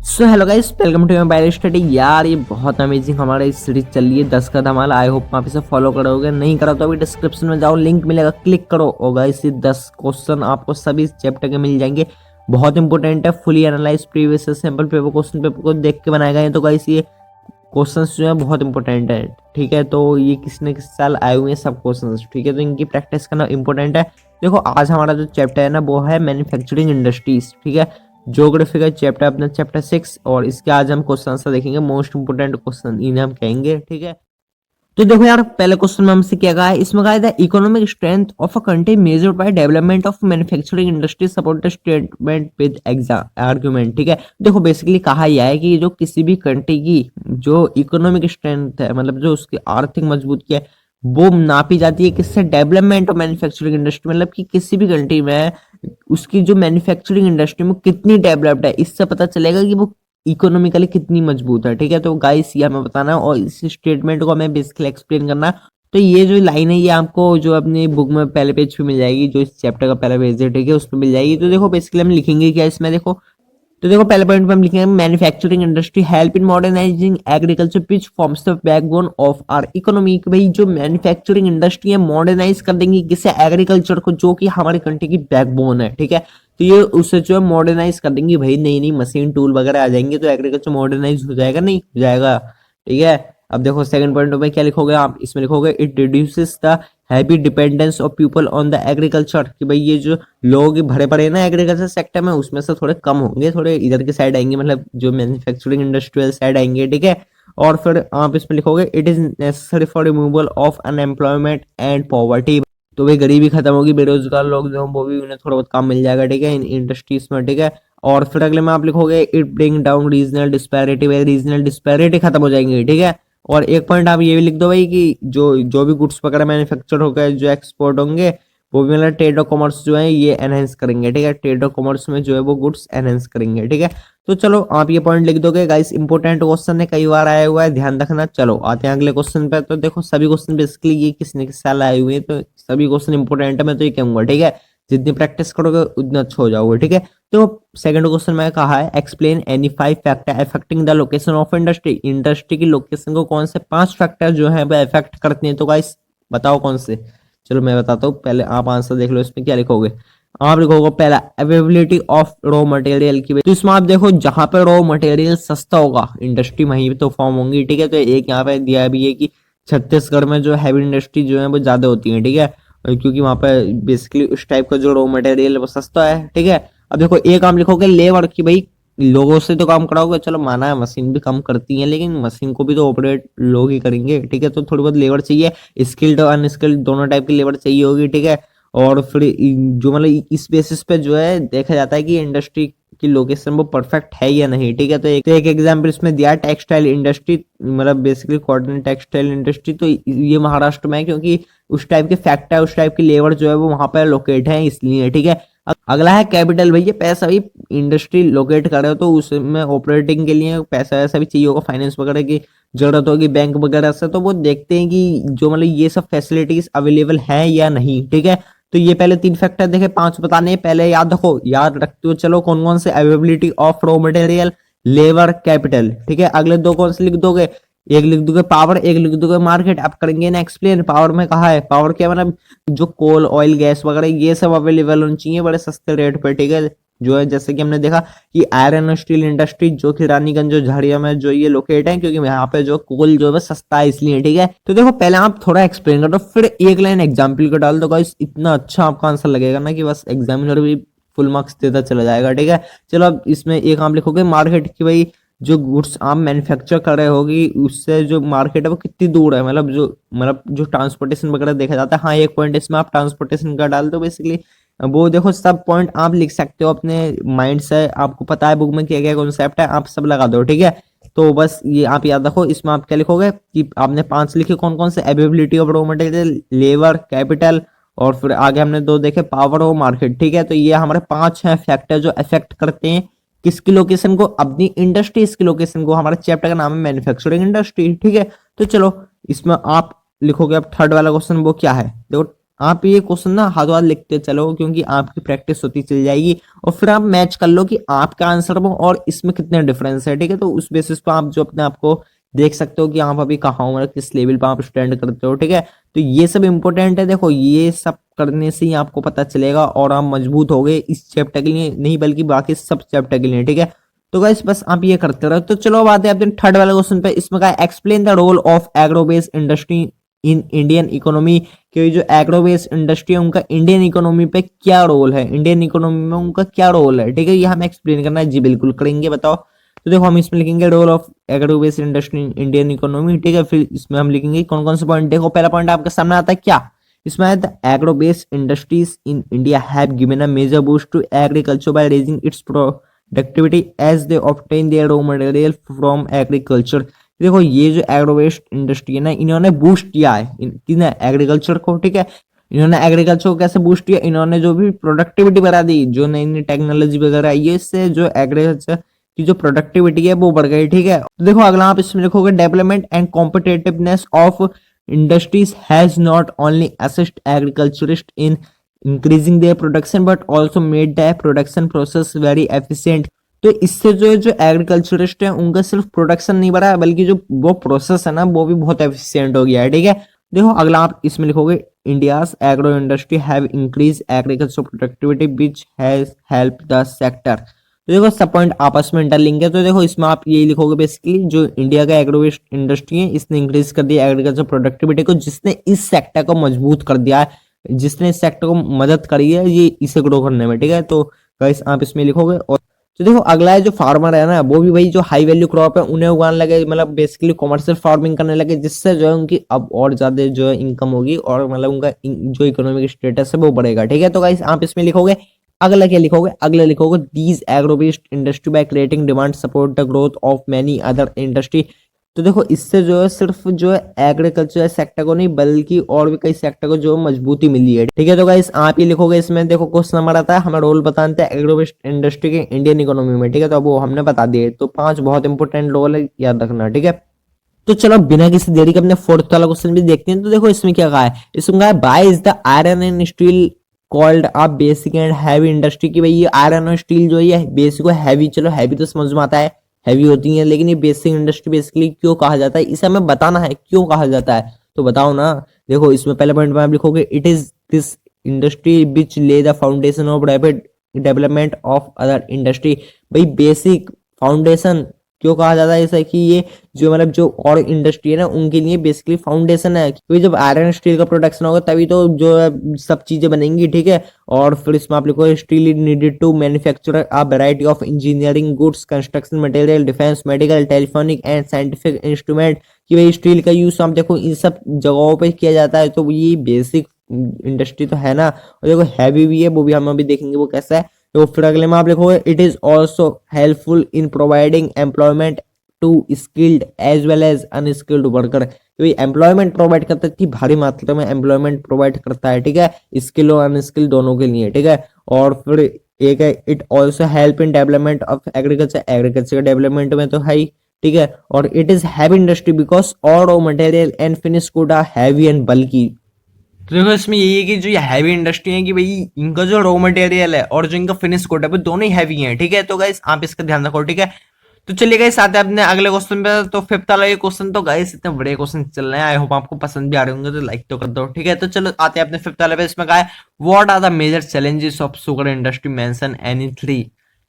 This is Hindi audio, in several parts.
So hello guys, welcome to my bio study. यार ये बहुत अमेजिंग हमारी सीरीज चल रही है 10 का धमाल। आई होप आप इसे फॉलो करोगे, नहीं करो तो अभी डिस्क्रिप्शन में जाओ, लिंक मिलेगा, क्लिक करो। और गाइस ये 10 क्वेश्चन आपको सभी चैप्टर के मिल जाएंगे। बहुत इंपॉर्टेंट है, fully analyse previous sample paper question paper को देख के बनाए गए हैं। तो गाइस ये क्वेश्चंस जो है बहुत इंपॉर्टेंट है, ठीक है। तो ये किसी न किसी साल आए हुए हैं सब क्वेश्चंस, ठीक है। तो इनकी प्रैक्टिस करना इंपॉर्टेंट है। देखो आज हमारा जो चैप्टर है ना वो है मैन्युफैक्चरिंग इंडस्ट्रीज, ठीक है। ज्योग्राफी का चैप्टर अपना चैप्टर 6, और इसके आज हम क्वेश्चन आंसर देखेंगे। मोस्ट इंपोर्टेंट क्वेश्चन इन्हें हम कहेंगे, ठीक है। तो देखो यार, पहले क्वेश्चन में हमसे क्या कहा है, इसमें कहा है the economic strength of a country measured by development of manufacturing industry support statement with argument, ठीक है। देखो बेसिकली कहा यह है कि जो किसी भी कंट्री की जो इकोनॉमिक स्ट्रेंथ है, मतलब जो उसकी आर्थिक मजबूती है, वो नापी जाती है किससे, डेवलपमेंट ऑफ मैन्युफैक्चरिंग इंडस्ट्री। मतलब कि किसी भी कंट्री में उसकी जो मैन्युफैक्चरिंग इंडस्ट्री में कितनी डेवलप्ड है, इससे पता चलेगा कि वो इकोनॉमिकली कितनी मजबूत है, ठीक है। तो गाइस ये हमें बताना है और इस स्टेटमेंट को हमें बेसिकली एक्सप्लेन करना है। तो ये जो लाइन है ये आपको जो अपनी बुक में पहले पेज पे मिल जाएगी, जो इस चैप्टर का पहला पेज है, ठीक है, उस पर मिल जाएगी। तो देखो बेसिकली हम लिखेंगे क्या इसमें, देखो तो देखो पहले पॉइंट पे हम लिखेंगे manufacturing industry help in modernising agriculture which forms the backbone of our economy. भाई जो मैन्युफैक्चरिंग इंडस्ट्री है मॉडर्नाइज कर देंगी किससे, एग्रीकल्चर को, जो कि हमारे कंट्री की बैकबोन है, ठीक है। तो ये उससे जो है मॉडर्नाइज कर देंगी, भाई नई नई मशीन टूल वगैरह आ जाएंगे तो एग्रीकल्चर मॉडर्नाइज हो जाएगा, नहीं हो जाएगा, ठीक है। अब देखो सेकंड पॉइंट में क्या लिखोगे आप, इसमें लिखोगे it reduces the heavy dependence of people on the agriculture, कि भाई ये जो लोग भरे पड़े हैं ना एग्रीकल्चर सेक्टर में, उसमें से थोड़े कम होंगे, थोड़े इधर की साइड आएंगे, मतलब जो मैन्युफैक्चरिंग इंडस्ट्रियल साइड आएंगे, ठीक है। और फिर आप इसमें लिखोगे it is necessary for removal of unemployment and poverty. तो भाई गरीबी खत्म होगी, बेरोजगार लोग जो वो भी, उन्हें थोड़ा बहुत काम मिल जाएगा, ठीक है, इन इंडस्ट्रीज में, ठीक है। और फिर अगले में आप लिखोगे it bring down regional disparity, भाई रीजनल डिस्पैरिटी खत्म हो जाएंगी, ठीक है। और एक पॉइंट आप ये भी लिख दो भाई कि जो जो भी गुड्स वगैरह मैन्युफैक्चर हो गए जो एक्सपोर्ट होंगे, वो भी मतलब ट्रेड और कॉमर्स जो है ये एनहेंस करेंगे, ठीक है। ट्रेड और कॉमर्स में जो है वो गुड्स एनहेंस करेंगे, ठीक है। तो चलो आप ये पॉइंट लिख दोगे गाइस, इंपॉर्टेंट क्वेश्चन है, कई बार आया हुआ है, ध्यान रखना। चलो आते हैं अगले क्वेश्चन पे। तो देखो सभी क्वेश्चन बेसिकली ये किसने किस साल आए हुए हैं, तो सभी क्वेश्चन इंपॉर्टेंट है, मैं तो ये कहूंगा, ठीक है। जितनी प्रैक्टिस करोगे उतना अच्छा हो जाओगे, ठीक है। तो सेकंड क्वेश्चन में कहा है explain any 5 factor affecting the location of industry. Industry की लोकेशन को कौन से 5 फैक्टर जो है वो अफेक्ट करते हैं, तो गाइस बताओ कौन से। चलो मैं बताता हूँ, पहले आप आंसर देख लो, इसमें क्या लिखोगे आप, लिखोगे पहला अवेलेबिलिटी ऑफ रॉ मटेरियल की। तो इसमें आप देखो जहां पे रॉ मटेरियल सस्ता होगा इंडस्ट्री वहीं पे तो फॉर्म होंगी, ठीक है। तो एक यहाँ पे दिया भी है कि छत्तीसगढ़ में जो हैवी इंडस्ट्री जो है वो ज्यादा होती है, ठीक है, क्योंकि वहां पे बेसिकली उस टाइप का जो रॉ मटेरियल है वो सस्ता है, ठीक है। अब देखो एक आप लिखोगे लेबर की, भाई लोगों से तो काम कराओगे, चलो माना है मशीन भी कम करती है, लेकिन मशीन को भी तो ऑपरेट लोग ही करेंगे, ठीक है। तो थोड़ी बहुत लेबर चाहिए, स्किल्ड और अनस्किल्ड दोनों टाइप की लेबर चाहिए होगी, ठीक है। और फिर जो मतलब इस बेसिस पे जो है देखा जाता है कि इंडस्ट्री की लोकेशन वो परफेक्ट है या नहीं, ठीक है। तो एक एग्जांपल इसमें दिया टेक्सटाइल इंडस्ट्री, मतलब बेसिकली कॉटन टेक्सटाइल इंडस्ट्री। तो ये महाराष्ट्र में है क्योंकि उस टाइप के फैक्टर उस टाइप की लेबर जो है वो वहां पर लोकेट है, इसलिए, ठीक है। अगला है कैपिटल, भैया पैसा भी इंडस्ट्री लोकेट करे तो उसमें ऑपरेटिंग के लिए पैसा ऐसा भी चाहिए होगा, फाइनेंस वगैरह की जरूरत होगी बैंक वगैरह से, तो वो देखते हैं कि जो मतलब ये सब फैसिलिटीज अवेलेबल है या नहीं, ठीक है। तो ये पहले 3 फैक्टर देखे, 5 बताने, पहले याद रखो, याद रखते हो चलो कौन कौन से, availability of raw material, labour, capital, ठीक है। अगले 2 कौन से लिख दोगे, एक लिख दोगे पावर, एक लिख दोगे मार्केट। अब करेंगे ना एक्सप्लेन, पावर में कहा है, पावर क्या मतलब जो कोल ऑयल गैस वगैरह ये सब अवेलेबल होनी चाहिए बड़े सस्ते रेट पे, ठीक है। जो है जैसे कि हमने देखा कि आयरन और स्टील इंडस्ट्री जो कि रानीगंज जो झाड़िया में जो ये लोकेट है, क्योंकि यहाँ पे जो कोल जो है सस्ता है इसलिए, ठीक है। तो देखो पहले आप थोड़ा एक्सप्लेन कर दो, फिर एक लाइन एग्जाम्पल को डाल दो, गाइस इतना अच्छा आपका आंसर लगेगा ना कि बस एग्जामिनर भी फुल मार्क्स देता चला जाएगा, ठीक है। चलो अब इसमें एक आप लिखोगे मार्केट की, भाई जो गुड्स आप मैन्युफैक्चर कर रहे होगी उससे जो मार्केट है वो कितनी दूर है, मतलब जो ट्रांसपोर्टेशन वगैरह देखा जाता है। हाँ एक पॉइंट इसमें आप ट्रांसपोर्टेशन का डाल दो, बेसिकली वो देखो सब पॉइंट आप लिख सकते हो अपने माइंड से, आपको पता है बुक में क्या क्या कॉन्सेप्ट है, आप सब लगा दो, ठीक है। तो बस ये आप याद रखो, इसमें आप क्या लिखोगे कि आपने 5 लिखे कौन कौन से, availability of raw material, labour, capital, और फिर आगे हमने 2 देखे पावर और मार्केट, ठीक है। तो ये हमारे 5 हैं फैक्टर जो अफेक्ट करते हैं किसकी लोकेशन को, अपनी इंडस्ट्री इसकी लोकेशन को। हमारे चैप्टर का नाम है मैन्युफैक्चरिंग इंडस्ट्री, ठीक है। तो चलो इसमें आप लिखोगे अब थर्ड वाला क्वेश्चन, वो क्या है देखो, आप ये क्वेश्चन ना हाथों हाथ लिखते चलो, क्योंकि आपकी प्रैक्टिस होती चल जाएगी और फिर आप मैच कर लो कि आपका आंसर में और इसमें कितने डिफरेंस है। ठीक है, तो उस बेसिस पे आप जो अपने आप को देख सकते हो कि आप अभी कहाँ हो, मतलब किस लेवल पे आप स्टैंड करते हो। ठीक है, तो ये सब इंपॉर्टेंट है। देखो ये सब करने से ही आपको पता चलेगा और आप मजबूत हो गए इस चैप्टर के लिए नहीं, बल्कि बाकी सब चैप्टर के लिए। ठीक है, तो गाइस बस आप ये करते रहो। तो चलो बात है अपने थर्ड वाले क्वेश्चन पे। इसमें कहा explain the role of agro based industry in Indian economy, कि जो एग्रो बेस्ड इंडस्ट्री है उनका इंडियन इकोनॉमी पे क्या रोल है, इंडियन इकोनॉमी में उनका क्या रोल है। ठीक है, ये हमें एक्सप्लेन करना है। जी बिल्कुल करेंगे, बताओ। तो देखो हम इसमें लिखेंगे role of agro based industry in Indian economy. ठीक है, फिर इसमें हम लिखेंगे कौन कौन से पॉइंट। देखो पहला पॉइंट आपके सामने आता है क्या, इसमें है the agro based industries in India have given a major boost to agriculture by raising its productivity as they obtain their raw material from agriculture. देखो ये जो एग्रो वेस्ट इंडस्ट्री है ना, इन्होंने बूस्ट किया है किसने, एग्रीकल्चर को। ठीक है, इन्होंने एग्रीकल्चर को कैसे बूस्ट किया, इन्होंने जो भी प्रोडक्टिविटी बढ़ा दी, जो नई नई टेक्नोलॉजी वगैरह आई है, इससे जो एग्रीकल्चर की जो प्रोडक्टिविटी है वो बढ़ गई। ठीक है, तो देखो अगला आप इसमें लिखोगे development and competitiveness of industries has not only assist agriculturist in increasing their production but also made the production process very efficient. तो इससे जो एग्रीकल्चरिस्ट है उनका सिर्फ प्रोडक्शन नहीं बढ़ा है, बल्कि जो वो प्रोसेस है ना वो भी बहुत एफिशिएंट हो गया है। ठीक है, देखो अगला आप इसमें लिखोगे India's agro industry have increase agriculture productivity which has help the sector. तो देखो सब पॉइंट आपस में इंटरलिंक है। तो देखो इसमें आप यही लिखोगे बेसिकली जो इंडिया का एग्रो इंडस्ट्री है इसने इंक्रीज कर दिया एग्रीकल्चर प्रोडक्टिविटी को, जिसने इस सेक्टर को मजबूत कर दिया है, जिसने इस सेक्टर को मदद करी है ये इसे ग्रो करने में। ठीक है, तो गाइस आप इसमें लिखोगे। और तो देखो अगला है जो फार्मर है ना, वो भी भाई जो हाई वैल्यू क्रॉप है उन्हें उगाने लगे, मतलब बेसिकली कॉमर्शियल फार्मिंग करने लगे, जिससे जो है उनकी अब और ज्यादा जो है इनकम होगी और मतलब उनका जो इकोनॉमिक स्टेटस है वो बढ़ेगा। ठीक है, तो गाइस आप इसमें लिखोगे अगला क्या लिखोगे, अगला लिखोगे these agro based industry by creating demand support the growth of many other industry. तो देखो इससे जो है सिर्फ जो है एग्रीकल्चर सेक्टर को नहीं बल्कि और भी कई सेक्टर को जो मजबूती मिली है। ठीक है, तो गाइस आप ये लिखोगे इसमें। देखो क्वेश्चन नंबर आता है हमें रोल बताते हैं एग्रो बेस्ड इंडस्ट्री के इंडियन इकोनॉमी में। ठीक है, तो अब वो हमने बता दिए। तो 5 बहुत इंपॉर्टेंट रोल है, याद रखना। ठीक है, तो चलो बिना किसी देरी के अपने फोर्थ वाला क्वेश्चन भी देखते हैं। तो देखो इसमें क्या कहा है, इसमें कहा है by is the iron and steel called a basic and heavy industry, की भाई ये आयरन और स्टील जो है बेसिक और हैवी, चलो हैवी तो समझ में आता है हैवी होती है, लेकिन ये बेसिक इंडस्ट्री बेसिकली क्यों कहा जाता है, इसे हमें बताना है क्यों कहा जाता है। तो बताओ ना। देखो इसमें पहले पॉइंट में आप लिखोगे it is this industry which lay the foundation of rapid development of other industry. भाई बेसिक फाउंडेशन क्यों कहा जाता है, ऐसा कि ये जो मतलब जो और इंडस्ट्री है ना उनके लिए बेसिकली फाउंडेशन है, क्योंकि जब आयरन स्टील का प्रोडक्शन होगा तभी तो जो है सब चीजें बनेंगी। ठीक है, और फिर इसमें आप लिखो steel is needed to manufacture a variety of engineering goods, construction material, defence, medical, telephonic and scientific instrument. कि भाई स्टील का यूज आप देखो इन सब जगहों पे किया जाता है, तो ये बेसिक इंडस्ट्री तो है ना। और देखो हैवी भी है, वो भी हम अभी देखेंगे वो कैसा है। तो फिर अगले में आप लिखोगे it is also helpful in providing employment to skilled as well as unskilled worker. तो ये एम्प्लॉयमेंट प्रोवाइड करता है, भारी मात्रा में एम्प्लॉयमेंट प्रोवाइड करता है। ठीक है, स्किल और अनस्किल दोनों के लिए। ठीक है, और फिर एक है it also help in development of agriculture, agriculture development में तो है ही। ठीक है, और it is heavy industry because all raw material and finish good are heavy and bulky. तो देखो इसमें यही है कि जो ये हैवी इंडस्ट्री है कि भाई इनका जो रॉ मटेरियल है और जो इनका फिनिश गुड है वो दोनों ही हैवी हैं। ठीक है, तो गाइस आप इसका ध्यान रखो। ठीक है, तो चलिए गाइस आते हैं अपने अगले क्वेश्चन पे। तो फिफ्थ वाला ये क्वेश्चन, तो गाइस इतने बड़े क्वेश्चन चल रहे हैं, आई होप आपको पसंद भी आ रहे होंगे, तो लाइक तो कर दो। ठीक है, तो चलो आते हैं अपने फिफ्थ वाले पे। इसमें कहा है what are the major challenges of sugar industry, mention any 3।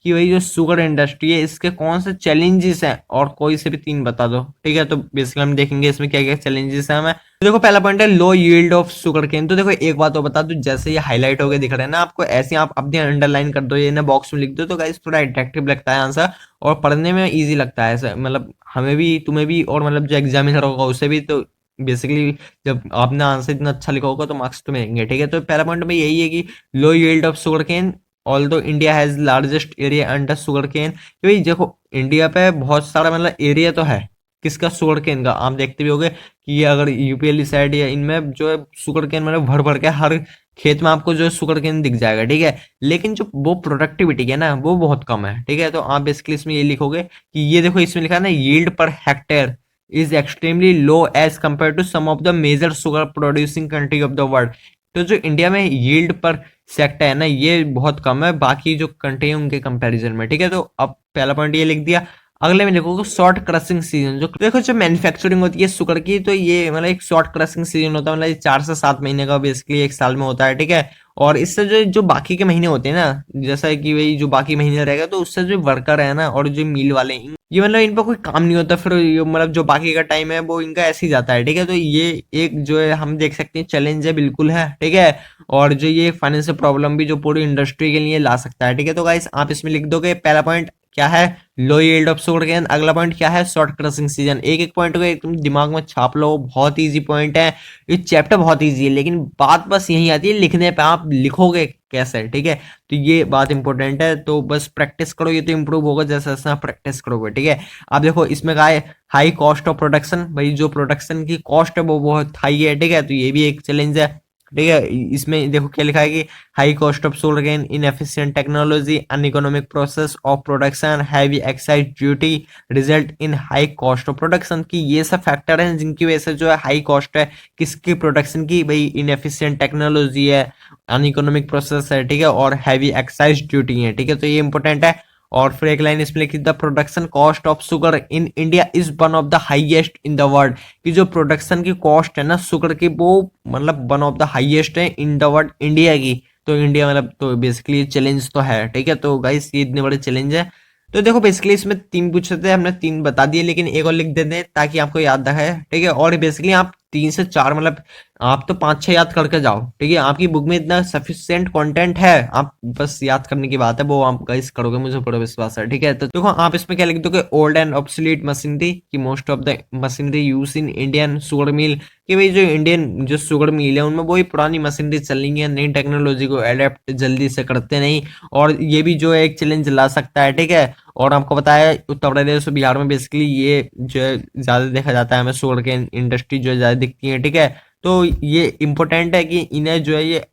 कि भाई जो शुगर इंडस्ट्री है इसके कौन से चैलेंजेस हैं और कोई से भी 3 बता दो। ठीक है, तो बेसिकली हम देखेंगे इसमें क्या क्या चैलेंजेस हैं हमें। तो देखो पहला पॉइंट है लो यील्ड ऑफ शुगर केन। तो देखो एक बात तो बता दो, जैसे ये हाईलाइट हो गए दिख रहे हैं ना आपको, ऐसे आप अपने अंडरलाइन कर दो, ये ना बॉक्स में लिख दो, तो गाइस थोड़ा अट्रैक्टिव लगता है आंसर और पढ़ने में इजी लगता है ऐसा, मतलब हमें भी तुम्हें भी और मतलब जो एग्जामिनर होगा उसे भी। तो बेसिकली जब आपने आंसर इतना अच्छा लिखा होगा तो मार्क्स तो मिलेंगे। ठीक है, तो पहला पॉइंट में यही है कि low yield of sugar cane although India has largest area under sugar cane. भाई देखो इंडिया पे बहुत सारा मतलब एरिया तो है किसका, शुगर केन का। आप देखते भी होंगे कि ये अगर यूपी वाली साइड या इनमें जो है शुगर केन मतलब भर भर के हर खेत में आपको जो है शुगर केन दिख जाएगा। ठीक है, लेकिन जो वो प्रोडक्टिविटी है ना वो बहुत कम है। ठीक है, तो आप बेसिकली इसमें ये लिखोगे कि ये देखो इसमें लिखा है ना yield per hectare is extremely low as compare to some of the major sugar producing country of the world. तो जो इंडिया में यील्ड पर सेक्टर है ना, ये बहुत कम है बाकी जो कंट्री है उनके कंपैरिजन में, ठीक है। तो अब पहला पॉइंट ये लिख दिया। अगले में देखोगे शॉर्ट क्रशिंग सीजन। जो देखो जो मैन्युफैक्चरिंग होती है शुगर की, तो ये मतलब एक शॉर्ट क्रशिंग सीजन होता है, मतलब 4 से 7 महीने का बेसिकली एक साल में होता है, ठीक है। और इससे जो जो बाकी के महीने होते हैं ना, जैसा कि भाई जो बाकी महीने रहेगा, तो उससे जो वर्कर है ना और जो मिल वाले हैं, ये मतलब इन पर कोई काम नहीं होता, फिर ये मतलब जो बाकी का टाइम है वो इनका ऐसे ही जाता है, ठीक है। तो ये एक जो है हम देख सकते हैं चैलेंज है, बिल्कुल है, ठीक है। और जो ये फाइनेंशियल प्रॉब्लम भी जो पूरी इंडस्ट्री के लिए ला सकता है, ठीक है। तो गाइस आप इसमें लिख दोगे पहला पॉइंट क्या है, लो यील्ड ऑफ शुगर केन। अगला पॉइंट क्या है, शॉर्ट क्रशिंग सीजन। एक एक पॉइंट को एकदम दिमाग में छाप लो, बहुत इजी पॉइंट है। ये चैप्टर बहुत इजी है, लेकिन बात बस यही आती है लिखने पे, आप लिखोगे कैसे, ठीक है। तो ये बात इंपॉर्टेंट है, तो बस प्रैक्टिस करो, ये तो इंप्रूव होगा जैसे जैसे आप प्रैक्टिस करोगे, ठीक है। अब देखो इसमें कहा है हाई कॉस्ट ऑफ प्रोडक्शन। भाई जो प्रोडक्शन की कॉस्ट है वो बहुत हाई है, ठीक है। तो ये भी एक चैलेंज है, ठीक है। इसमें देखो क्या लिखा है कि high cost of sugarcane, inefficient technology, uneconomic process of production, heavy excise duty result in high cost of production. की ये सब फैक्टर हैं जिनकी वजह से जो है हाई कॉस्ट है किसकी, प्रोडक्शन की। भाई इनएफिशिएंट टेक्नोलॉजी है, अनइकोनॉमिक प्रोसेस है, ठीक है, और हैवी एक्साइज ड्यूटी है, ठीक है। तो ये इंपॉर्टेंट है। और फिर एक लाइन इसमें लिखी, the production cost of sugar in India is one of the highest in the world. कि जो प्रोडक्शन की कॉस्ट है ना शुगर की, वो मतलब वन ऑफ द हाईएस्ट है इन द वर्ल्ड, इंडिया की। तो इंडिया मतलब तो बेसिकली चैलेंज तो है, ठीक है। तो गाइस ये इतने बड़े चैलेंज है। तो देखो बेसिकली इसमें 3 पूछे थे, हमने 3 बता दिए, लेकिन एक और लिख देते हैं ताकि आपको याद रहे, ठीक है। और बेसिकली आप 3 से 4 मतलब आप तो 5-6 याद करके जाओ, ठीक है। आपकी बुक में इतना सफिशिएंट कंटेंट है, आप बस याद करने की बात है, वो आप गाइस करोगे, मुझे पूरा विश्वास है, ठीक है। तो देखो आप इसमें क्या लिख दोगे, ओल्ड एंड ऑब्सोलीट मशीनरी की most of the machinery use in Indian sugar mill. कि भाई जो इंडियन जो शुगर मिल है उनमें वही पुरानी मशीनरी चल रही है, नई टेक्नोलॉजी को अडेप्ट जल्दी से करते नहीं। और ये भी जो है एक चैलेंज ला सकता है, ठीक है। और आपको पता है उत्तर प्रदेश और बिहार में बेसिकली ये जो है ज्यादा देखा जाता है, हमें शुगर के इंडस्ट्री जो है ज्यादा दिखती है, ठीक है। तो ये इंपॉर्टेंट है कि इन्हें जो है ये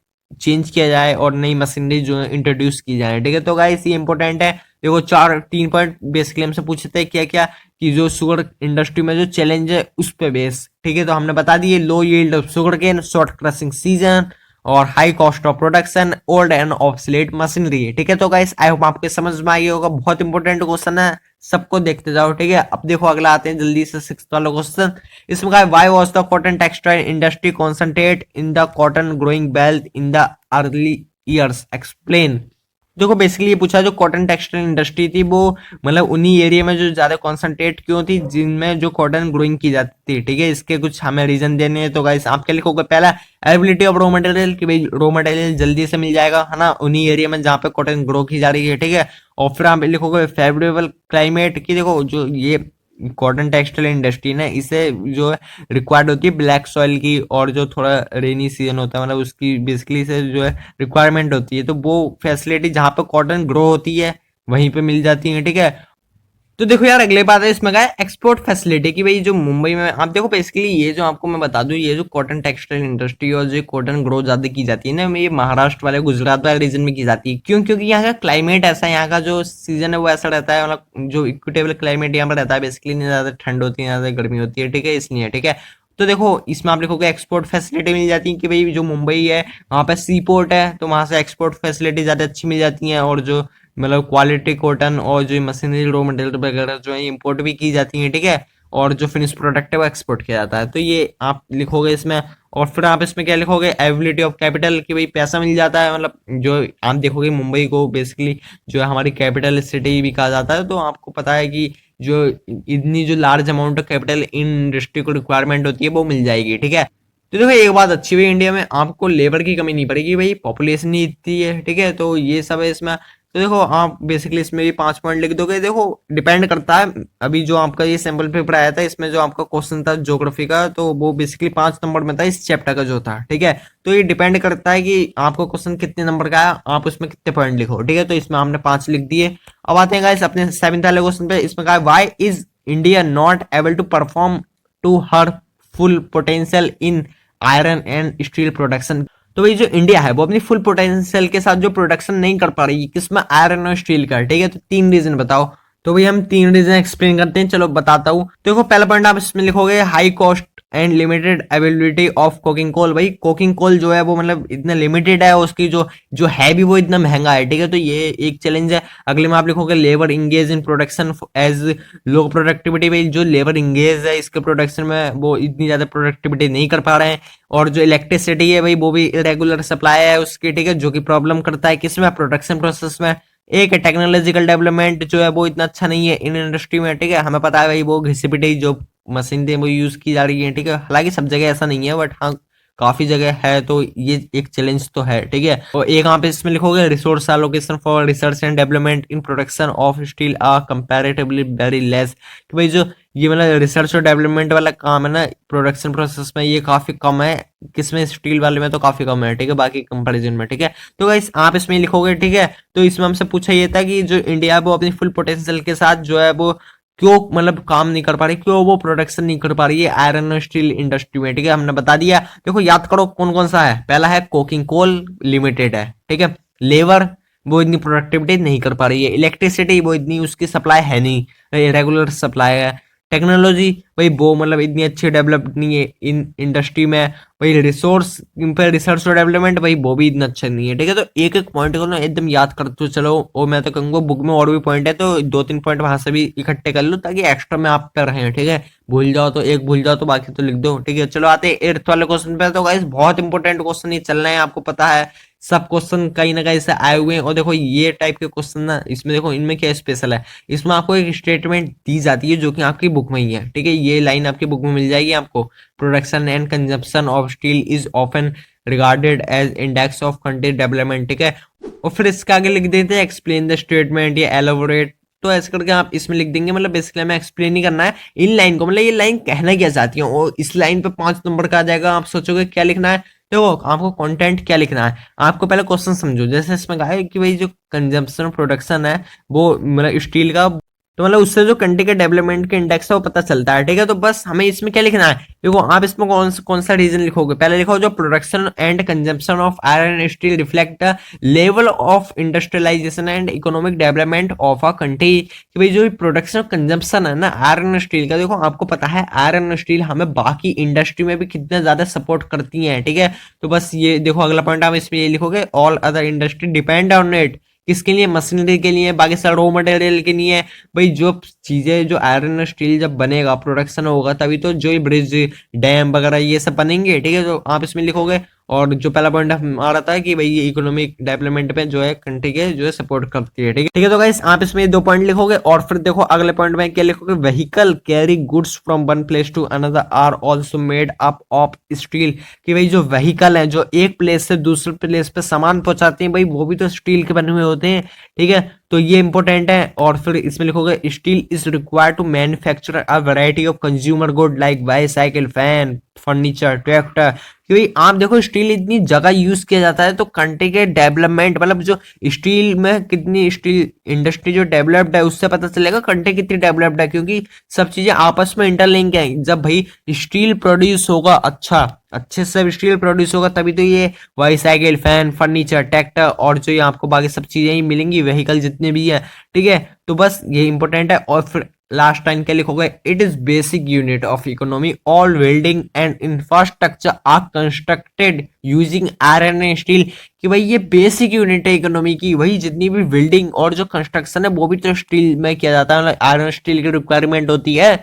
चेंज किया जाए और नई मशीनरी जो है इंट्रोड्यूस की जाए, ठीक है। तो गाइस ये इंपॉर्टेंट है। देखो 3 पॉइंट बेसिकली हमसे पूछते हैं क्या क्या, कि जो शुगर इंडस्ट्री में जो चैलेंज है उस पे बेस, ठीक है। तो हमने बता दिए low yield of sugar cane, short crushing season, और high cost of production, old and obsolete machinery, ठीक है। तो गाइस आई होप आपके समझ में आ गया होगा, बहुत इंपॉर्टेंट क्वेश्चन है, सबको देखते जाओ, ठीक है। अब देखो अगला आते हैं जल्दी से 6th वाला क्वेश्चन। इसमें कहा why was the cotton textile industry concentrate in the cotton growing belt in the early years, explain. देखो बेसिकली ये पूछा जो कॉटन टेक्सटाइल इंडस्ट्री थी वो मतलब उन्हीं एरिया में जो ज्यादा कॉन्सेंट्रेट क्यों थी जिनमें जो कॉटन ग्रोइंग की जाती थी, ठीक है। इसके कुछ हमें रीजन देने हैं। तो गाइस आप क्या लिखोगे, पहला अवेलेबिलिटी ऑफ रॉ मटेरियल, कि भाई रॉ मटेरियल जल्दी से मिल जाएगा, है ना, उन्हीं एरिया में जहाँ पे कॉटन ग्रो की जा रही है, ठीक है। और फिर आप लिखोगे फेवरेबल क्लाइमेट, की देखो जो ये कॉटन टेक्सटाइल इंडस्ट्री ना इसे जो है रिक्वायर्ड होती है ब्लैक सॉइल की, और जो थोड़ा रेनी सीजन होता है मतलब उसकी बेसिकली से जो है रिक्वायरमेंट होती है। तो वो फैसिलिटी जहाँ पे कॉटन ग्रो होती है वहीं पे मिल जाती है, ठीक है। तो देखो यार अगले बात है इसमें क्या है, एक्सपोर्ट फैसिलिटी। की भाई जो मुंबई में आप देखो बेसिकली ये जो आपको मैं बता दूं, ये जो कॉटन टेक्सटाइल इंडस्ट्री और जो कॉटन ग्रो ज्यादा की जाती है ना, ये महाराष्ट्र वाले गुजरात वाले रीजन में की जाती है। क्यों? क्योंकि यहाँ का क्लाइमेट ऐसा है, यहाँ का जो सीजन है वो ऐसा रहता है, मतलब जो इक्विटेबल क्लाइमेट यहाँ पर रहता है, बेसिकली नहीं ज्यादा ठंड होती है ना ज्यादा गर्मी होती है, ठीक है, इसलिए, ठीक है। तो देखो इसमें आप लिखोगे एक्सपोर्ट फैसिलिटी मिल जाती है, कि भाई जो मुंबई है वहाँ पे सी पोर्ट है, तो वहां से एक्सपोर्ट फैसिलिटी ज्यादा अच्छी मिल जाती है, और जो मतलब क्वालिटी कॉटन और जो मशीनरी रॉ मटेरियल वगैरह जो है इंपोर्ट भी की जाती है, ठीक है। और जो फिनिश प्रोडक्ट है वो एक्सपोर्ट किया जाता है। तो ये आप लिखोगे इसमें। और फिर आप इसमें क्या लिखोगे, एबिलिटी ऑफ कैपिटल, कि भाई पैसा मिल जाता है, मतलब जो आप देखोगे मुंबई को बेसिकली जो है हमारी कैपिटल सिटी भी कहा जाता है। तो आपको पता है कि जो इतनी जो large amount of capital in industry को रिक्वायरमेंट होती है वो मिल जाएगी, ठीक है। तो देखो एक बात अच्छी हुई इंडिया में, आपको लेबर की कमी नहीं पड़ेगी, भाई पॉपुलेशन ही इतनी है, ठीक है। तो ये सब है इसमें। तो देखो आप बेसिकली इसमें भी 5 पॉइंट लिख दोगे। देखो डिपेंड करता है, अभी जो आपका ये सैंपल पेपर आया था इसमें जो आपका क्वेश्चन था ज्योग्राफी का, तो वो बेसिकली 5 नंबर में था इस चैप्टर का जो था, ठीक है। तो ये डिपेंड करता है कि आपको क्वेश्चन कितने नंबर का है, आप उसमें कितने पॉइंट लिखो, ठीक है। तो इसमें हमने 5 लिख दिए। अब आते हैं गाइस अपने 7th वाले क्वेश्चन पे। इसमें कहा why is India not able to perform to her full potential in iron and steel production. तो भाई जो इंडिया है वो अपनी फुल पोटेंशियल के साथ जो प्रोडक्शन नहीं कर पा रही, किसमें, आयरन और स्टील का, ठीक है। तो 3 रीजन बताओ। तो भाई हम 3 रीजन एक्सप्लेन करते हैं, चलो बताता हूँ। देखो पहला पॉइंट आप इसमें लिखोगे high cost and limited availability of coking coal. भाई कोकिंग कोल जो है वो मतलब इतना लिमिटेड है, उसकी जो जो है भी वो इतना महंगा है, ठीक है। तो ये एक चैलेंज है। अगले में आप लिखोगे labour engage in production as low productivity. भाई जो लेबर इंगेज है इसके प्रोडक्शन में वो इतनी ज्यादा प्रोडक्टिविटी नहीं कर पा रहे हैं। और जो इलेक्ट्रिसिटी है भाई वो भी इरेगुलर सप्लाई है उसकी, ठीक है, जो कि प्रॉब्लम करता है किसमें, प्रोडक्शन प्रोसेस में। एक टेक्नोलॉजिकल डेवलपमेंट जो है वो इतना अच्छा नहीं है इन इंडस्ट्री में, ठीक है। हमें पता है भाई वो घिसी पिटी जो मशीन थी वो यूज की जा रही है, ठीक है। हालांकि सब जगह ऐसा नहीं है, बट हाँ काफी जगह है, तो ये एक चैलेंज तो है, ठीक है। और एक यहाँ पे इसमें लिखोगे resource allocation for research and development in production of steel are comparatively very less. कि भाई जो ये मतलब रिसर्च और डेवलपमेंट वाला काम है ना प्रोडक्शन प्रोसेस में, ये काफी कम है। किसमें, स्टील वाले में तो काफी कम है, ठीक है, बाकी कंपैरिजन में, ठीक है। तो गाइस आप इसमें लिखोगे, ठीक है। तो इसमें हमसे पूछा ये था कि जो इंडिया है वो अपनी फुल पोटेंशियल के साथ जो है वो क्यों मतलब काम नहीं कर पा रही, क्यों वो प्रोडक्शन नहीं कर पा रही है आयरन और स्टील इंडस्ट्री में, ठीक है। हमने बता दिया। देखो याद करो कौन कौन सा है। पहला है कोकिंग कोल लिमिटेड है, ठीक है। लेबर वो इतनी प्रोडक्टिविटी नहीं कर पा रही है। इलेक्ट्रिसिटी वो इतनी उसकी सप्लाई है नहीं, रेगुलर सप्लाई है। टेक्नोलॉजी भाई वो मतलब इतनी अच्छी डेवलप नहीं है इन इंडस्ट्री में। भाई रिसोर्स इन पर रिसर्च और डेवलपमेंट भाई वो भी इतना अच्छा नहीं है, ठीक है। तो एक एक पॉइंट को ना एकदम याद कर तो चलो। और मैं तो कहूंगा बुक में और भी पॉइंट है तो दो तीन पॉइंट वहां से भी इकट्ठे कर लो ताकि एक्स्ट्रा में आप कर रहे हैं, ठीक है। भूल जाओ तो एक भूल जाओ तो बाकी तो लिख दो, ठीक है। चलो आते हैं एर्थ वाले क्वेश्चन पे। तो गाइस बहुत इंपॉर्टेंट क्वेश्चन ये चल रहे हैं, आपको पता है सब क्वेश्चन कहीं ना कहीं से आए हुए हैं। और देखो ये टाइप के क्वेश्चन ना इसमें देखो इनमें क्या स्पेशल है, इसमें आपको एक स्टेटमेंट दी जाती है जो कि आपकी बुक में ही है, ठीक है। ये लाइन आपकी बुक में मिल जाएगी आपको। Production and consumption of steel is often regarded as index of country development, ठीक है। और फिर इसके आगे लिख देते हैं एक्सप्लेन द स्टेटमेंट या एलोबोरेट। तो ऐसे करके आप इसमें लिख देंगे, मतलब बेसिकली हमें एक्सप्लेन नहीं करना है इन लाइन को, मतलब ये लाइन कहना क्या चाहती है। और इस लाइन पे 5 नंबर का आ जाएगा। आप सोचोगे क्या लिखना है, देखो आपको कंटेंट क्या लिखना है। आपको पहले क्वेश्चन समझो। जैसे इसमें कहा है कि भाई जो कंजम्पशन प्रोडक्शन है वो मतलब स्टील का, तो मतलब उससे जो कंट्री के डेवलपमेंट के इंडेक्स है वो पता चलता है, ठीक है। तो बस हमें इसमें क्या लिखना है, देखो आप इसमें कौन सा रीजन लिखोगे। पहले लिखो जो production and consumption of iron and steel reflect the level of industrialisation and economic development of a country. कि भाई जो प्रोडक्शन और कंजम्पशन है ना आयरन और स्टील का, देखो आपको पता है आयरन और स्टील हमें बाकी इंडस्ट्री में भी कितना ज्यादा सपोर्ट करती है, ठीक है। तो बस ये देखो अगला पॉइंट आप इसमें ये लिखोगे all other industry depend on it. किसके लिए, मशीनरी के लिए, बाकी सारा रॉ मटेरियल के लिए। भाई जो चीजें जो आयरन और स्टील जब बनेगा प्रोडक्शन होगा तभी तो जो ब्रिज डैम वगैरह ये सब बनेंगे, ठीक है। तो आप इसमें लिखोगे। और जो पहला पॉइंट आ रहा था कि भाई ये इकोनॉमिक डेवलपमेंट पे जो है कंट्री के जो है सपोर्ट करती है, ठीक है। ठीक है तो गाइस आप इसमें 2 पॉइंट लिखोगे। और फिर देखो अगले पॉइंट में क्या लिखोगे, vehicle carry goods from one place to another are also made up of steel. कि भाई जो व्हीकल है जो एक प्लेस से दूसरे प्लेस पे सामान पहुंचाते हैं भाई वो भी तो स्टील के बने हुए होते हैं, ठीक है। तो ये इंपॉर्टेंट है। और फिर इसमें लिखोगे steel is required to manufacture a variety of consumer good like bicycle, fan, furniture, tractor. क्योंकि आप देखो स्टील इतनी जगह यूज किया जाता है तो कंट्री के डेवलपमेंट मतलब जो स्टील में कितनी स्टील इंडस्ट्री जो डेवलप्ड है उससे पता चलेगा कंट्री कितनी डेवलप्ड है, क्योंकि सब चीजें आपस में इंटरलिंक है। जब भाई स्टील प्रोड्यूस होगा अच्छे से स्टील प्रोड्यूस होगा तभी तो ये बाईसाइकिल, फैन, फर्नीचर, ट्रैक्टर और जो ये आपको बाकी सब चीजें ही मिलेंगी, व्हीकल जितने भी है, ठीक है। तो बस ये इंपॉर्टेंट है। और फिर लास्ट टाइम क्या लिखोगे, it is basic unit of economy, all building and infrastructure are constructed using iron and steel. कि भाई ये बेसिक यूनिट है इकोनॉमी की, वही जितनी भी बिल्डिंग और जो कंस्ट्रक्शन है वो भी तो स्टील में किया जाता है, आयरन स्टील की रिक्वायरमेंट होती है।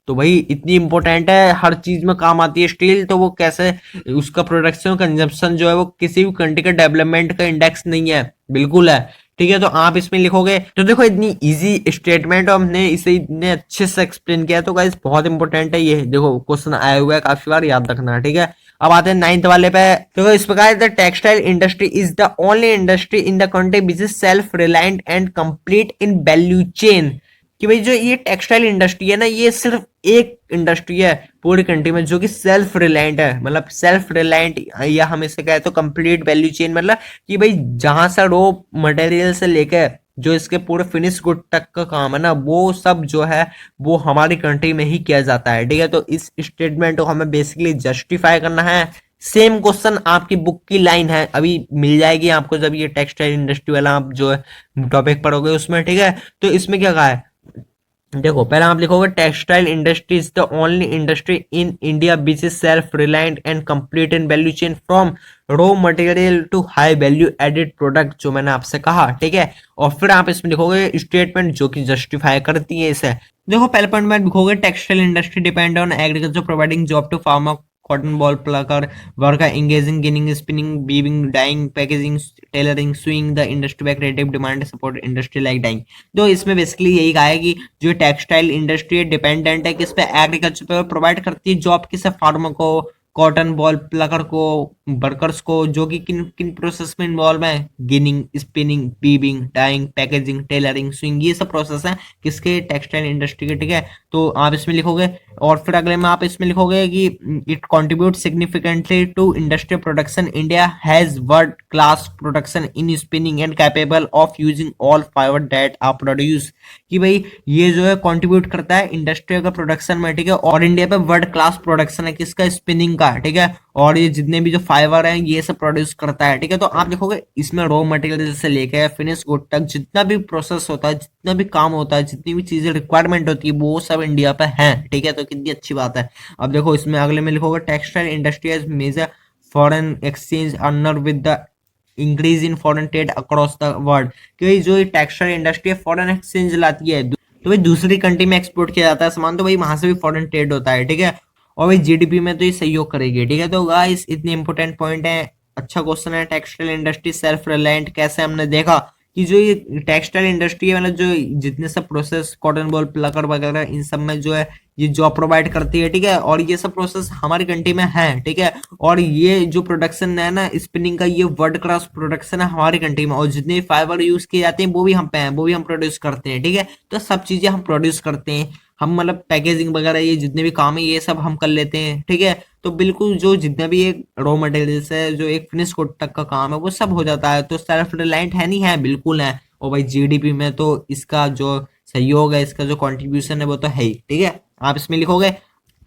तो भाई इतनी इंपॉर्टेंट है, हर चीज में काम आती है स्टील, तो वो कैसे उसका प्रोडक्शन कंजम्पशन जो है वो किसी भी कंट्री का डेवलपमेंट का इंडेक्स नहीं है, बिल्कुल है, ठीक है। तो आप इसमें लिखोगे। तो देखो इतनी इजी स्टेटमेंट और हमने इसे इतने अच्छे से एक्सप्लेन किया, तो गाइस बहुत इंपॉर्टेंट है ये। देखो क्वेश्चन आया हुआ है काफी बार, याद रखना, ठीक है। अब आते हैं 9th वाले पे। देखो इस प्रकार the textile industry is the only industry in the country which is self reliant and complete in value chain. कि भाई जो ये टेक्सटाइल इंडस्ट्री है ना ये सिर्फ एक इंडस्ट्री है पूरी कंट्री में जो कि सेल्फ रिलायंट है, मतलब सेल्फ रिलायंट, या हम इसे कहे तो कंप्लीट वैल्यू चेन। मतलब कि भाई जहां से रॉ मटेरियल से लेकर जो इसके पूरे फिनिश गुड तक का काम है ना वो सब जो है वो हमारी कंट्री में ही किया जाता है, ठीक है। तो इस स्टेटमेंट को हमें बेसिकली जस्टिफाई करना है। सेम क्वेश्चन आपकी बुक की लाइन है, अभी मिल जाएगी आपको जब ये टेक्सटाइल इंडस्ट्री वाला आप जो है टॉपिक पढ़ोगे उसमें, ठीक है। तो इसमें क्या कहा है, देखो पहले आप लिखोगे textile industry is the only industry in India which is self reliant and complete in value chain from raw material to high value added product, जो मैंने आपसे कहा, ठीक है। और फिर आप इसमें लिखोगे स्टेटमेंट जो कि जस्टिफाई करती है इसे। देखो पहले पॉइंट में लिखोगे textile industry depend on agriculture providing job to farmer, cotton ball plucker worker engaging ginning spinning weaving dyeing packaging tailoring sewing the industry by creative demand support industry like dyeing। तो इसमें बेसिकली यही कहा है कि जो टेक्सटाइल इंडस्ट्री है डिपेंडेंट है किस पे, एग्रीकल्चर पे, प्रोवाइड करती है जॉब किसे, फार्मर को, कॉटन बॉल प्लकर को, वर्कर्स को, जो कि किन किन प्रोसेस में इन्वॉल्व है, ginning spinning weaving dyeing packaging tailoring swing, ये सब प्रोसेस है किसके, टेक्सटाइल इंडस्ट्री के, ठीक है। तो आप इसमें लिखोगे और फिर अगले में आप इसमें लिखोगे कि it contribute significantly to industrial production, India has world class production in spinning and capable of using all fibre that are produce, कि भाई ये जो है कंट्रीब्यूट करता है इंडस्ट्रियल का प्रोडक्शन में, ठीक है। और इंडिया पे वर्ल्ड क्लास प्रोडक्शन है किसका, स्पिनिंग का, ठीक है। और ये जितने भी जो फाइबर है ये सब प्रोड्यूस करता है, ठीक है। तो आप लिखोगे इसमें रॉ मटेरियल से लेकर फिनिश गुड तक जितना भी प्रोसेस होता है, जितना भी काम होता है, जितनी भी चीजें रिक्वायरमेंट होती है वो सब इंडिया पे है, ठीक है। तो कितनी अच्छी बात है। अब देखो इसमें अगले में लिखोगे textile industry as major foreign exchange earner with the increase in foreign trade across the world, कि जो टेक्सटाइल इंडस्ट्री है फॉरेन एक्सचेंज लाती है, तो भाई दूसरी कंट्री में एक्सपोर्ट किया जाता है सामान, तो भाई वहां से भी फॉरेन ट्रेड होता है, ठीक है। और भाई जीडीपी में तो ये सहयोग करेगी, ठीक है। तो गाइस इतने इंपॉर्टेंट पॉइंट है। अच्छा क्वेश्चन है। टेक्सटाइल इंडस्ट्री सेल्फ रिलायंट कैसे, हमने देखा कि जो ये टेक्सटाइल इंडस्ट्री है मतलब जो जितने सब प्रोसेस कॉटन बॉल प्लकर वगैरह इन सब में जो है ये जॉब प्रोवाइड करती है, ठीक है। और ये सब प्रोसेस हमारी कंट्री में है, ठीक है। और ये जो प्रोडक्शन है ना स्पिनिंग का, ये वर्ल्ड क्लास प्रोडक्शन है हमारी कंट्री में। और जितने भी फाइबर यूज किए जाते हैं वो भी हम पे हैं, वो भी हम प्रोड्यूस करते हैं, ठीक है। तो सब चीजें हम प्रोड्यूस करते हैं, हम मतलब पैकेजिंग वगैरह ये जितने भी काम है ये सब हम कर लेते हैं, ठीक है। तो बिल्कुल जो जितना भी एक रॉ मटेरियल्स है, जो एक फिनिश गुड तक का काम है वो सब हो जाता है। तो सेल्फ रिलायंट है, नहीं है, बिल्कुल है। और भाई जीडीपी में तो इसका जो सहयोग है, इसका जो कंट्रीब्यूशन है वो तो है ही, ठीक है। आप इसमें लिखोगे।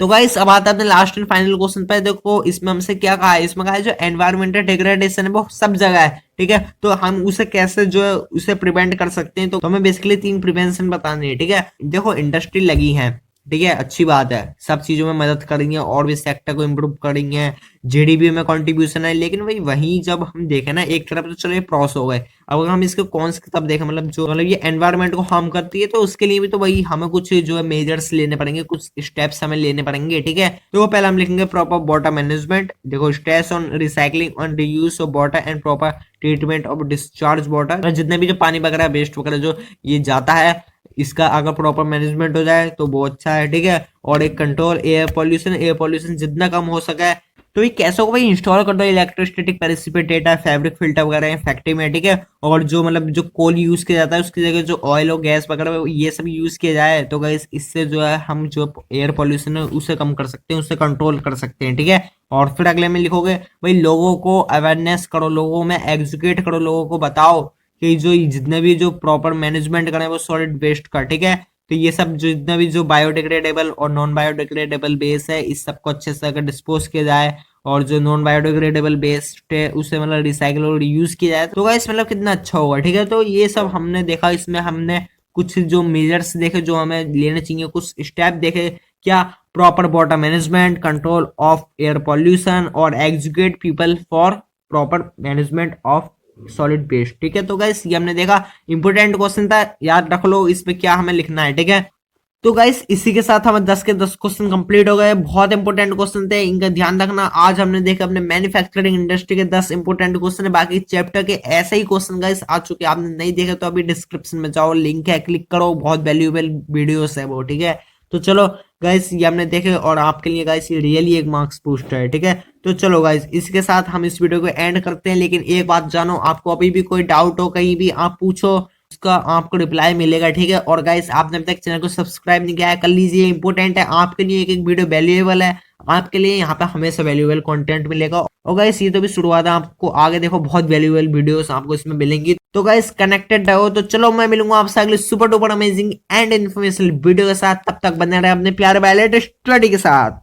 तो गाइस अब आता है अपने लास्ट एंड फाइनल क्वेश्चन पे। देखो इसमें हमसे क्या कहा है, इसमें कहा है जो एनवायरमेंटल डिग्रेडेशन है वो सब जगह है, ठीक है। तो हम उसे कैसे जो है उसे प्रिवेंट कर सकते हैं, तो हमें बेसिकली 3 प्रिवेंशन बताने हैं, ठीक है। देखो इंडस्ट्री लगी है, ठीक है, अच्छी बात है, सब चीजों में मदद करेंगे और भी सेक्टर को इम्प्रूव करेंगे, जीडीपी में कंट्रीब्यूशन है। लेकिन भाई वहीं जब हम देखें ना, एक तरफ तो चलो ये प्रॉस हो गए, अब अगर हम इसके कॉन्स की तरफ देखें, मतलब जो मतलब ये एनवायरनमेंट को हार्म करती है, तो उसके लिए भी तो भाई हमें कुछ जो है मेजर्स लेने पड़ेंगे, कुछ स्टेप्स हमें लेने पड़ेंगे, ठीक है। तो पहले हम लिखेंगे प्रॉपर वाटर मैनेजमेंट। देखो stress on recycling on reuse of water and proper treatment of discharge water, जितने भी जो पानी वगैरह वेस्ट वगैरह जो ये जाता है, इसका अगर प्रॉपर मैनेजमेंट हो जाए तो वो अच्छा है, ठीक है। और एक कंट्रोल एयर पॉल्यूशन जितना कम हो सके। तो ये कैसे को भाई इंस्टॉल कर दो इलेक्ट्रोस्टैटिक प्रेसिपिटेटर, फैब्रिक फिल्टर वगैरह फैक्ट्री में, ठीक है। और जो मतलब जो कोल यूज किया जाता है उसकी जगह जो ऑयल और गैस वगैरह ये सब यूज किया जाए, तो गाइस इससे जो है हम जो एयर पॉल्यूशन है उसे कम कर सकते हैं, उसे कंट्रोल कर सकते हैं, ठीक है। और फिर अगले में लिखोगे भाई लोगों को अवेयरनेस करो, लोगों में एजुकेट करो, लोगों को बताओ कि जो जितने भी जो प्रॉपर मैनेजमेंट करें वो सॉलिड वेस्ट का, ठीक है। तो ये सब जो जितना भी जो बायोडिग्रेडेबल और नॉन बायोडिग्रेडेबल बेस है इस सबको अच्छे से अगर डिस्पोज किया जाए, और जो नॉन बायोडिग्रेडेबल बेस्ड है उसे मतलब रिसाइकल और यूज किया जाए, तो गाइस मतलब कितना अच्छा होगा, ठीक है। तो ये सब हमने देखा, इसमें हमने कुछ जो मेजर्स देखे जो हमें लेने चाहिए, कुछ स्टेप देखे, क्या, proper water management, control of air pollution और educate people for proper management of solid waste, ठीक है। तो गाइस ये हमने देखा, इंपोर्टेंट क्वेश्चन था, याद रख लो इस पे क्या हमें लिखना है, ठीक है। तो गाइस इसी के साथ हमें 10 के 10 क्वेश्चन कंप्लीट हो गए। बहुत इंपॉर्टेंट क्वेश्चन थे, इनका ध्यान रखना। आज हमने देखा अपने मैन्युफैक्चरिंग इंडस्ट्री के 10 इंपॉर्टेंट क्वेश्चन है, बाकी चैप्टर के ऐसे ही क्वेश्चन गाइस आ चुके, आपने नहीं देखे तो अभी डिस्क्रिप्शन में जाओ, लिंक है, क्लिक करो, बहुत वैल्यूएबल वीडियोस है वो, ठीक है। तो चलो गाइस ये हमने देखे, और आपके लिए गाइस ये रियली एक मार्क्स बूस्टर है, ठीक है। तो चलो गाइस इसके साथ हम इस वीडियो को एंड करते हैं, लेकिन एक बात जानो, आपको अभी भी कोई डाउट हो कहीं भी आप पूछो, उसका आपको रिप्लाई मिलेगा, ठीक है। और गाइस आपने अभी तक चैनल को सब्सक्राइब नहीं किया है, कर लीजिए, इंपॉर्टेंट है आपके लिए, एक एक वीडियो वैल्यूएबल है आपके लिए, यहाँ पे हमेशा वैल्यूएबल कंटेंट मिलेगा। और गाइस ये तो भी शुरुआत है, आपको आगे देखो बहुत वैल्यूएबल वीडियोस आपको इसमें मिलेंगी। तो गाइस कनेक्टेड रहो। तो चलो मैं मिलूंगा आपसे अगले super duper amazing and information video के साथ, तब तक बने रहे अपने प्यारे वाले स्टडी के साथ।